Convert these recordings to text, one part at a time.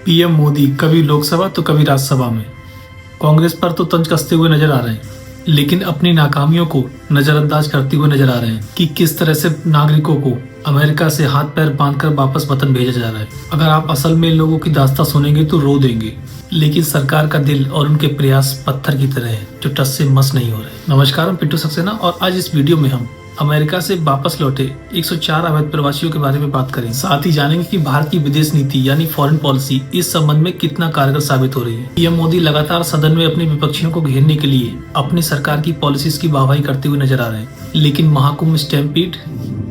PM Modi कभी लोकसभा तो कभी राज्यसभा में कांग्रेस पर तो तंज कसते हुए नजर आ रहे हैं, लेकिन अपनी नाकामियों को नजरअंदाज करते हुए नजर आ रहे हैं कि किस तरह से नागरिकों को अमेरिका से हाथ पैर बांधकर वापस वतन भेजा जा रहा है। अगर आप असल में इन लोगों की दास्तां सुनेंगे तो रो देंगे, लेकिन सरकार का दिल और उनके प्रयास पत्थर की तरह है जो टस से मस नहीं हो रहे। नमस्कार, हम पिंटू सक्सेना और आज इस वीडियो में हम अमेरिका से वापस लौटे 104 अवैध प्रवासियों के बारे में बात करेंगे। साथ ही जानेंगे कि भारत की विदेश नीति यानी फॉरेन पॉलिसी इस संबंध में कितना कारगर साबित हो रही है। पीएम मोदी लगातार सदन में अपने विपक्षियों को घेरने के लिए अपनी सरकार की पॉलिसीज की वाहवाही करते हुए नजर आ रहे हैं, लेकिन महाकुंभ स्टैम्पीड,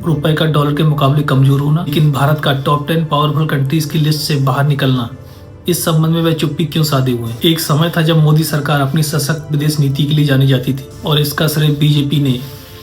रुपए का डॉलर के मुकाबले कमजोर होना, लेकिन भारत का टॉप 10 पावरफुल कंट्रीज की लिस्ट से बाहर निकलना, इस संबंध में वह चुप्पी क्यों साधे हुए हैं। एक समय था जब मोदी सरकार अपनी सशक्त विदेश नीति के लिए जानी जाती थी और इसका श्रेय बीजेपी ने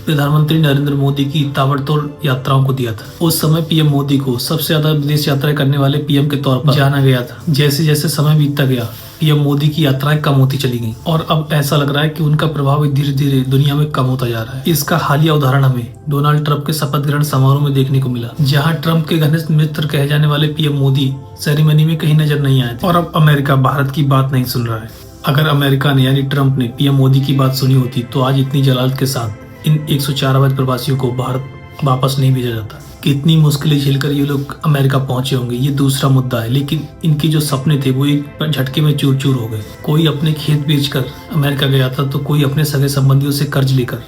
प्रधानमंत्री नरेंद्र मोदी की ताबड़तोड़ यात्राओं को दिया था। उस समय पीएम मोदी को सबसे ज्यादा विदेश यात्राएं करने वाले पीएम के तौर पर जाना गया था। जैसे जैसे समय बीतता गया, पीएम मोदी की यात्राएं कम होती चली गईं और अब ऐसा लग रहा है कि उनका प्रभाव धीरे धीरे दुनिया में कम होता जा रहा है। इसका हालिया उदाहरण हमें डोनाल्ड ट्रंप के शपथ ग्रहण समारोह में देखने को मिला, जहां ट्रंप के घनिष्ठ मित्र कहे जाने वाले पीएम मोदी सेरेमनी में कहीं नजर नहीं आए थे। और अब अमेरिका भारत की बात नहीं सुन रहा है। अगर अमेरिका ने यानी ट्रंप ने पीएम मोदी की बात सुनी होती तो आज इतनी जलालत के साथ इन 104 अवैध प्रवासियों को भारत वापस नहीं भेजा जाता। कितनी मुश्किलें झेलकर ये लोग अमेरिका पहुंचे होंगे, ये दूसरा मुद्दा है, लेकिन इनके जो सपने थे वो एक झटके में चूर चूर हो गए। कोई अपने खेत बेचकर अमेरिका गया था तो कोई अपने सगे संबंधियों से कर्ज लेकर।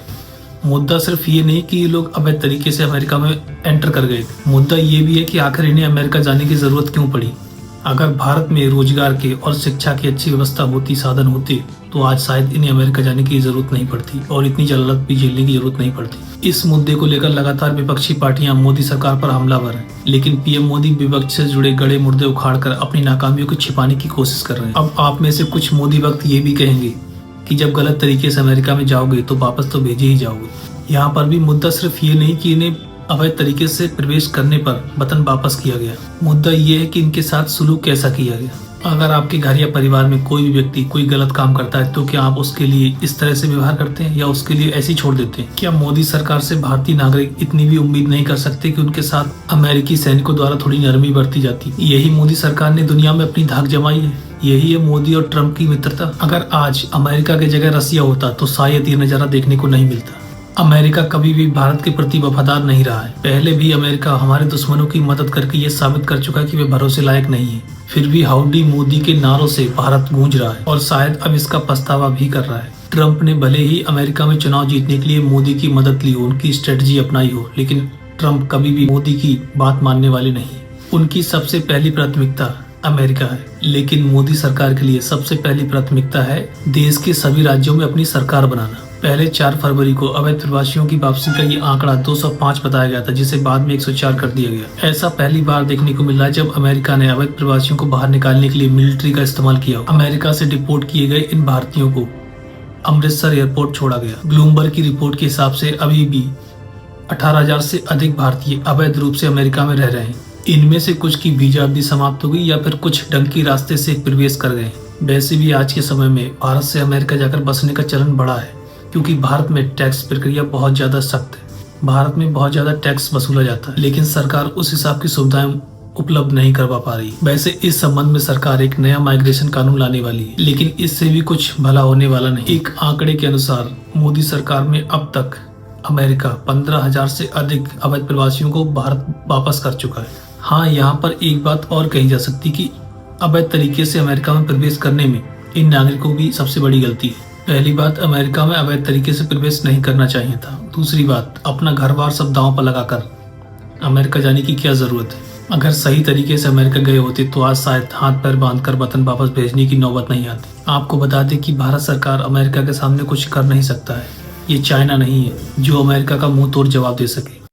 मुद्दा सिर्फ ये नहीं कि ये लोग अवैध तरीके से अमेरिका में एंटर कर गए, मुद्दा ये भी है कि आखिर इन्हें अमेरिका जाने की जरूरत क्यों पड़ी। अगर भारत में रोजगार के और शिक्षा की अच्छी व्यवस्था होती, साधन होते, तो आज शायद इन्हें अमेरिका जाने की जरूरत नहीं पड़ती और इतनी जलालत भी झेलने की जरूरत नहीं पड़ती। इस मुद्दे को लेकर लगातार विपक्षी पार्टियां मोदी सरकार पर हमलावर हैं, लेकिन पीएम मोदी विपक्ष से जुड़े गड़े मुर्दे उखाड़कर अपनी नाकामियों को छिपाने की कोशिश कर रहे हैं। अब आप में से कुछ मोदी भक्त ये भी कहेंगे कि जब गलत तरीके से अमेरिका में जाओगे तो वापस तो भेजे ही जाओगे। यहाँ पर भी मुद्दा सिर्फ ये नहीं कि इन्हें अवैध तरीके से प्रवेश करने पर वतन वापस किया गया, मुद्दा ये है कि इनके साथ सुलूक कैसा किया गया। अगर आपके घर या परिवार में कोई भी व्यक्ति कोई गलत काम करता है तो क्या आप उसके लिए इस तरह से व्यवहार करते हैं या उसके लिए ऐसे ही छोड़ देते हैं? क्या मोदी सरकार से भारतीय नागरिक इतनी भी उम्मीद नहीं कर सकते कि उनके साथ अमेरिकी सैनिकों द्वारा थोड़ी नरमी बरती जाती? यही मोदी सरकार ने दुनिया में अपनी धाक जमाई है। यही है मोदी और ट्रंप की मित्रता। अगर आज अमेरिका की जगह रसिया होता तो शायद ये नजारा देखने को नहीं मिलता। अमेरिका कभी भी भारत के प्रति वफादार नहीं रहा है। पहले भी अमेरिका हमारे दुश्मनों की मदद करके ये साबित कर चुका है कि वे भरोसे लायक नहीं है। फिर भी हाउडी मोदी के नारों से भारत गूंज रहा है और शायद अब इसका पछतावा भी कर रहा है। ट्रंप ने भले ही अमेरिका में चुनाव जीतने के लिए मोदी की मदद ली हो, उनकी स्ट्रेटजी अपनाई हो, लेकिन ट्रंप कभी भी मोदी की बात मानने वाले नहीं। उनकी सबसे पहली प्राथमिकता अमेरिका है, लेकिन मोदी सरकार के लिए सबसे पहली प्राथमिकता है देश के सभी राज्यों में अपनी सरकार बनाना। पहले 4 फरवरी को अवैध प्रवासियों की वापसी का ये आंकड़ा 205 बताया गया था, जिसे बाद में 104 कर दिया गया। ऐसा पहली बार देखने को मिला जब अमेरिका ने अवैध प्रवासियों को बाहर निकालने के लिए मिलिट्री का इस्तेमाल किया। अमेरिका से डिपोर्ट किए गए इन भारतीयों को अमृतसर एयरपोर्ट छोड़ा गया। ब्लूमबर्ग की रिपोर्ट के हिसाब से अभी भी 18,000 से अधिक भारतीय अवैध रूप से अमेरिका में रह रहे हैं। इनमें से कुछ की वीजा अवधि समाप्त हो गई या फिर कुछ डंकी रास्ते से प्रवेश कर गए। वैसे भी आज के समय में भारत से अमेरिका जाकर बसने का चलन बढ़ा है, क्योंकि भारत में टैक्स प्रक्रिया बहुत ज्यादा सख्त है। भारत में बहुत ज्यादा टैक्स वसूला जाता है, लेकिन सरकार उस हिसाब की सुविधाएं उपलब्ध नहीं करवा पा रही। वैसे इस संबंध में सरकार एक नया माइग्रेशन कानून लाने वाली है, लेकिन इससे भी कुछ भला होने वाला नहीं। एक आंकड़े के अनुसार मोदी सरकार में अब तक अमेरिका 15,000 से अधिक अवैध प्रवासियों को भारत वापस कर चुका है। हाँ, यहाँ पर एक बात और कही जा सकती कि अवैध तरीके से अमेरिका में प्रवेश करने में इन नागरिकों की सबसे बड़ी गलती है। पहली बात, अमेरिका में अवैध तरीके से प्रवेश नहीं करना चाहिए था। दूसरी बात, अपना घर बार सब दांव पर लगाकर अमेरिका जाने की क्या जरूरत है। अगर सही तरीके से अमेरिका गए होते तो आज शायद हाथ पैर बांधकर वतन वापस भेजने की नौबत नहीं आती। आपको बता दें कि भारत सरकार अमेरिका के सामने कुछ कर नहीं सकता है। ये चाइना नहीं है जो अमेरिका का मुंह तोड़ जवाब दे सके।